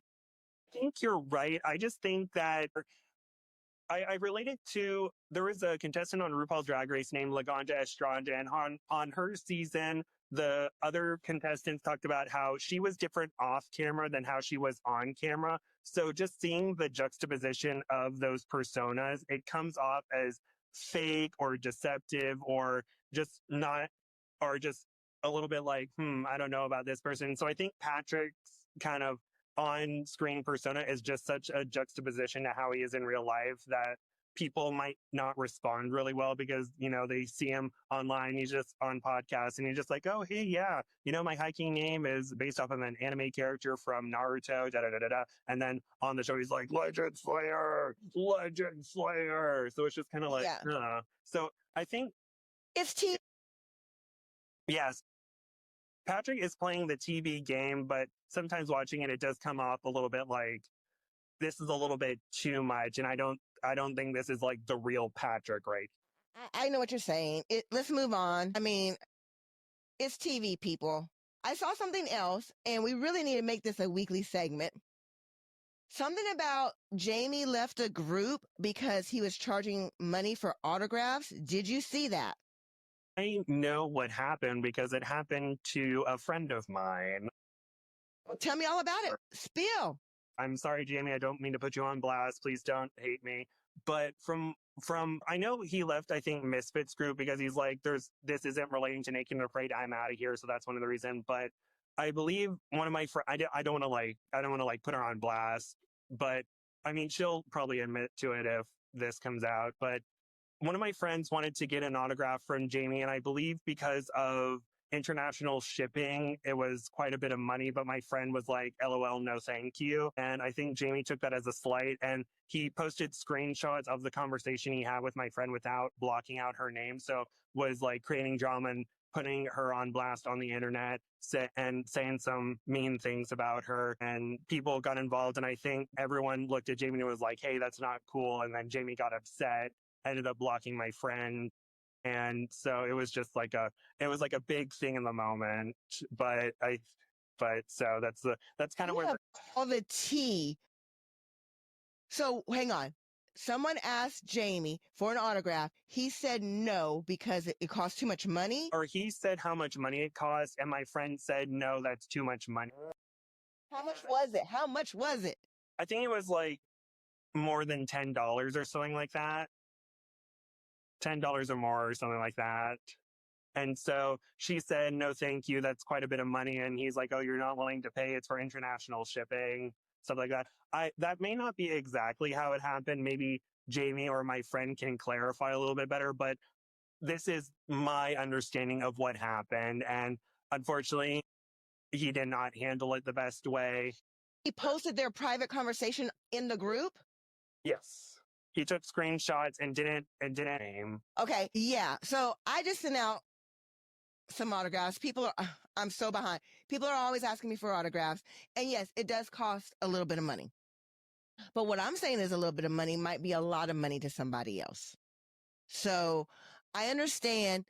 Speaker 2: I think you're right. I just think that I relate it to there was a contestant on RuPaul's Drag Race named Laganja Estrada, and on her season, the other contestants talked about how she was different off camera than how she was on camera. So just seeing the juxtaposition of those personas, it comes off as fake or deceptive or just not, or just a little bit like, I don't know about this person. So I think Patrick's kind of on screen persona is just such a juxtaposition to how he is in real life that people might not respond really well because, they see him online, he's just on podcasts and he's just like, oh, hey, yeah, my hiking name is based off of an anime character from Naruto, da da da da da. And then on the show, he's like, Legend Slayer, Legend Slayer. So it's just kind of like,
Speaker 1: Yeah.
Speaker 2: So I think,
Speaker 1: It's TV.
Speaker 2: yes, Patrick is playing the TV game, but sometimes watching it, it does come off a little bit like this is a little bit too much, and I don't think this is like the real Patrick, right?
Speaker 1: I know what you're saying. Let's move on. I mean, it's TV, people. I saw something else, and we really need to make this a weekly segment. Something about Jamie left a group because he was charging money for autographs. Did you see that?
Speaker 2: I know what happened because it happened to a friend of mine.
Speaker 1: Tell me all about it. Spill.
Speaker 2: I'm sorry, Jamie, I don't mean to put you on blast. Please don't hate me. But from I know he left, I think, Misfits group because he's like, this isn't relating to Naked and Afraid. I'm out of here. So that's one of the reasons. But I believe one of my friends, I don't want to like put her on blast, but I mean, she'll probably admit to it if this comes out. But one of my friends wanted to get an autograph from Jamie, and I believe because of international shipping, it was quite a bit of money, but my friend was like, LOL, no thank you. And I think Jamie took that as a slight, and he posted screenshots of the conversation he had with my friend without blocking out her name. So was like creating drama and putting her on blast on the internet and saying some mean things about her, and people got involved. And I think everyone looked at Jamie and was like, hey, that's not cool. And then Jamie got upset, ended up blocking my friend. And so it was just like a big thing in the moment. But so that's kind of
Speaker 1: You
Speaker 2: where
Speaker 1: have all the tea. So hang on. Someone asked Jamie for an autograph. He said no because it costs too much money.
Speaker 2: or he said how much money it cost, and my friend said, no, that's too much money.
Speaker 1: How much was it? How much was it?
Speaker 2: I think it was like more than $10 or something like that. $10 or more or something like that. And so she said, no, thank you. That's quite a bit of money. And he's like, oh, you're not willing to pay. It's for international shipping, stuff like that. That may not be exactly how it happened. Maybe Jamie or my friend can clarify a little bit better, but this is my understanding of what happened. And unfortunately, he did not handle it the best way.
Speaker 1: He posted their private conversation in the group.
Speaker 2: Yes. He took screenshots and didn't name.
Speaker 1: Okay. Yeah. So I just sent out some autographs. I'm so behind. People are always asking me for autographs. And yes, it does cost a little bit of money. But what I'm saying is a little bit of money might be a lot of money to somebody else. So I understand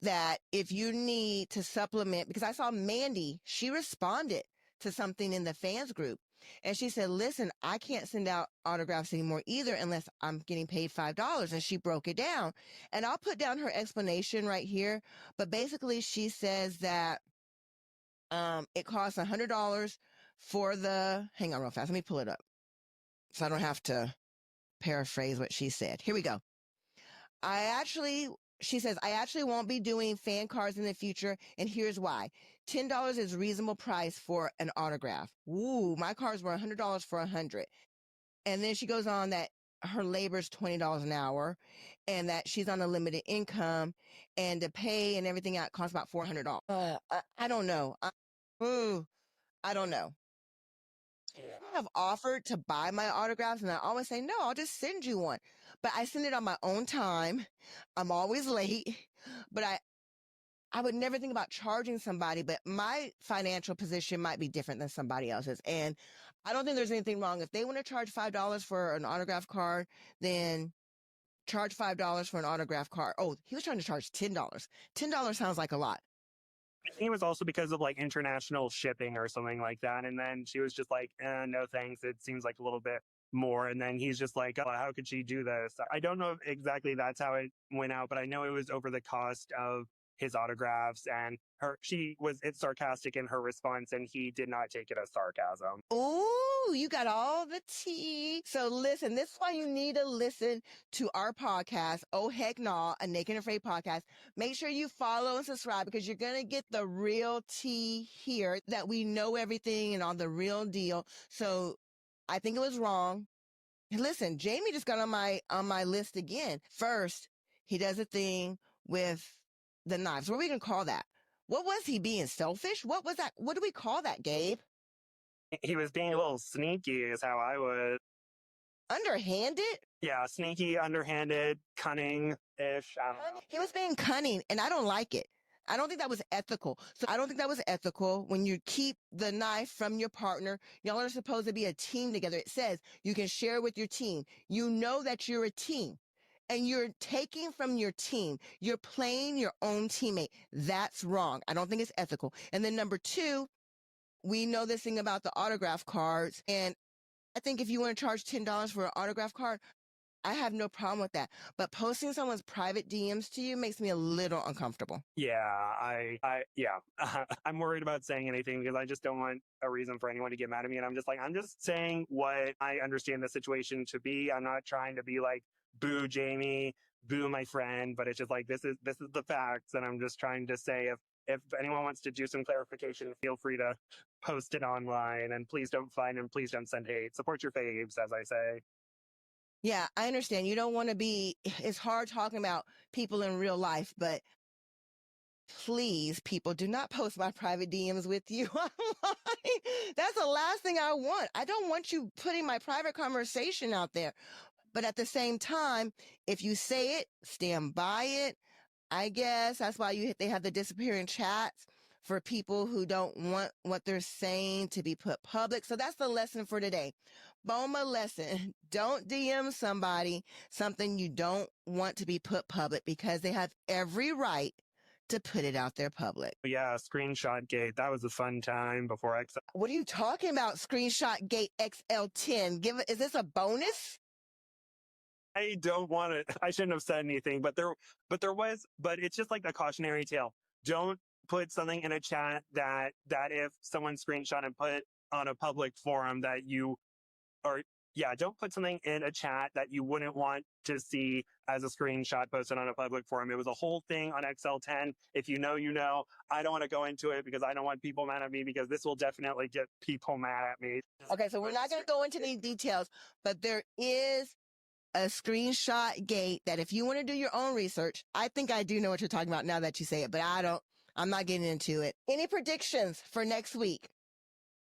Speaker 1: that if you need to supplement, because I saw Mandy, she responded to something in the fans group. And she said, listen, I can't send out autographs anymore either unless I'm getting paid $5. And she broke it down. And I'll put down her explanation right here. But basically, she says that it costs $100 for hang on real fast. Let me pull it up so I don't have to paraphrase what she said. Here we go. She says, I actually won't be doing fan cards in the future, and here's why. $10 is a reasonable price for an autograph. Ooh, my cards were $100 for 100. And then she goes on that her labor is $20 an hour and that she's on a limited income and to pay and everything out costs about $400. I don't know. I don't know. I have offered to buy my autographs and I always say, no, I'll just send you one. But I send it on my own time. I'm always late, but I would never think about charging somebody, but my financial position might be different than somebody else's. And I don't think there's anything wrong. If they want to charge $5 for an autograph card, then charge $5 for an autograph card. Oh, he was trying to charge $10. $10 sounds like a lot.
Speaker 2: I think it was also because of like international shipping or something like that. And then she was just like, no thanks. It seems like a little bit more. And then he's just like, oh, how could she do this? I don't know if exactly that's how it went out, but I know it was over the cost of his autographs, and she was sarcastic in her response, and he did not take it as sarcasm.
Speaker 1: Oh, you got all the tea. So listen, this is why you need to listen to our podcast, Oh Heck Nah, a Naked and Afraid podcast. Make sure you follow and subscribe because you're going to get the real tea here, that we know everything and all the real deal. So I think it was wrong. Listen, Jamie just got on my list again. First, he does a thing with the knives. What are we going to call that? What was he being selfish? What was that? What do we call that, Gabe?
Speaker 2: He was being a little sneaky is how I would.
Speaker 1: Underhanded?
Speaker 2: Yeah, sneaky, underhanded, cunning-ish. I don't know.
Speaker 1: He was being cunning, and I don't like it. I don't think that was ethical. So I don't think that was ethical when you keep the knife from your partner. Y'all are supposed to be a team together. It says you can share with your team. You know that you're a team. And you're taking from your team. You're playing your own teammate. That's wrong. I don't think it's ethical. And then number two, we know this thing about the autograph cards. And I think if you want to charge $10 for an autograph card, I have no problem with that. But posting someone's private DMs to you makes me a little uncomfortable.
Speaker 2: Yeah, yeah. I'm worried about saying anything because I just don't want a reason for anyone to get mad at me. And I'm just saying what I understand the situation to be. I'm not trying to be like, boo Jamie, boo my friend, but it's just like, this is the facts. And I'm just trying to say, if anyone wants to do some clarification, feel free to post it online, and please don't find and please don't send hate. Support your faves, as I say.
Speaker 1: Yeah, I understand. You don't want to be, it's hard talking about people in real life, but please, people, do not post my private DMs with you online. That's the last thing I want. I don't want you putting my private conversation out there. But at the same time, if you say it, stand by it. I guess that's why they have the disappearing chats for people who don't want what they're saying to be put public. So that's the lesson for today. BOMA lesson. Don't DM somebody something you don't want to be put public because they have every right to put it out there public.
Speaker 2: Yeah, screenshot gate. That was a fun time before XL.
Speaker 1: What are you talking about? Screenshot gate XL10. Is this a bonus?
Speaker 2: I don't want to. I shouldn't have said anything, but it's just like a cautionary tale. Don't put something in a chat that if someone screenshot and put on a public forum that you, or yeah, don't put something in a chat that you wouldn't want to see as a screenshot posted on a public forum. It was a whole thing on XL10. If you know, you know. I don't want to go into it because I don't want people mad at me, because this will definitely get people mad at me.
Speaker 1: Okay, so we're not going to go into any details, but there is a screenshot gate that if you want to do your own research, I think I do know what you're talking about now that you say it, but I'm not getting into it. Any predictions for next week?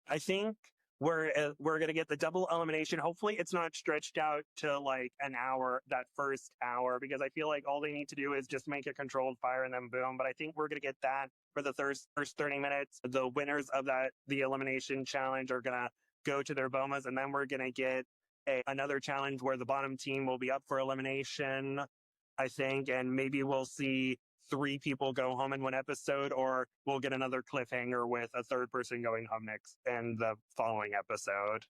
Speaker 2: I think we're going to get the double elimination. Hopefully it's not stretched out to like an hour, that first hour, because I feel like all they need to do is just make a controlled fire and then boom. But I think we're going to get that for the first 30 minutes. The winners of the elimination challenge are going to go to their bomas, and then we're going to get another challenge where the bottom team will be up for elimination, I think, and maybe we'll see 3 people go home in one episode, or we'll get another cliffhanger with a third person going home next in the following episode.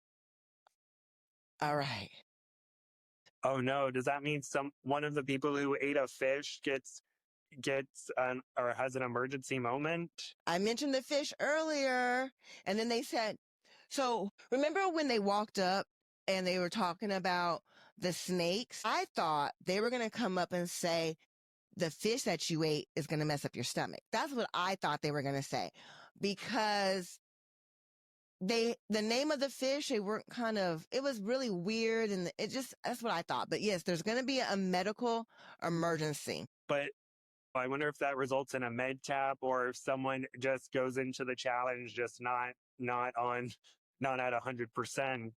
Speaker 1: All right.
Speaker 2: Oh no, does that mean one of the people who ate a fish gets or has an emergency moment?
Speaker 1: I mentioned the fish earlier, and then they said, so remember when they walked up and they were talking about the snakes? I thought they were going to come up and say, the fish that you ate is going to mess up your stomach. That's what I thought they were going to say, because the name of the fish, they weren't it was really weird, and that's what I thought. But yes, there's going to be a medical emergency.
Speaker 2: But I wonder if that results in a med tap, or if someone just goes into the challenge just not at 100%.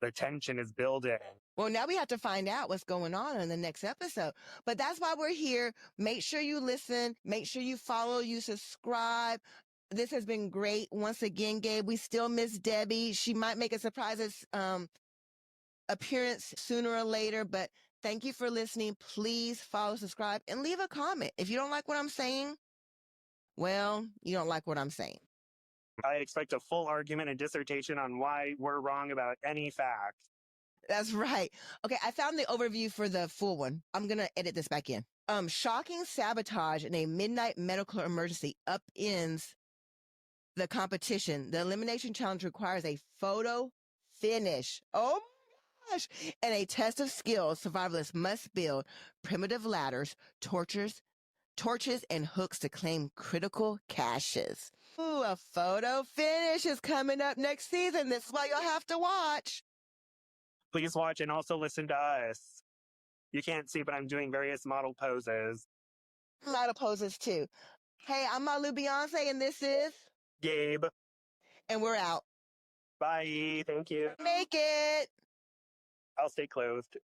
Speaker 2: The tension is building.
Speaker 1: Well, now we have to find out what's going on in the next episode. But that's why we're here. Make sure you listen. Make sure you follow, you subscribe. This has been great. Once again, Gabe, we still miss Debbie. She might make a surprise appearance sooner or later, but thank you for listening. Please follow, subscribe, and leave a comment. If you don't like what I'm saying, well, you don't like what I'm saying.
Speaker 2: I expect a full argument and dissertation on why we're wrong about any fact.
Speaker 1: That's right. Okay, I found the overview for the full one. I'm going to edit this back in. Shocking sabotage in a midnight medical emergency upends the competition. The elimination challenge requires a photo finish. Oh my gosh. And a test of skills. Survivalists must build primitive ladders, torches, and hooks to claim critical caches. Ooh, a photo finish is coming up next season. This is why you'll have to watch.
Speaker 2: Please watch and also listen to us. You can't see, but I'm doing various model poses.
Speaker 1: Model poses too. Hey, I'm Malu Beyonce, and this is
Speaker 2: Gabe.
Speaker 1: And we're out.
Speaker 2: Bye. Thank you.
Speaker 1: Make it.
Speaker 2: I'll stay clothed.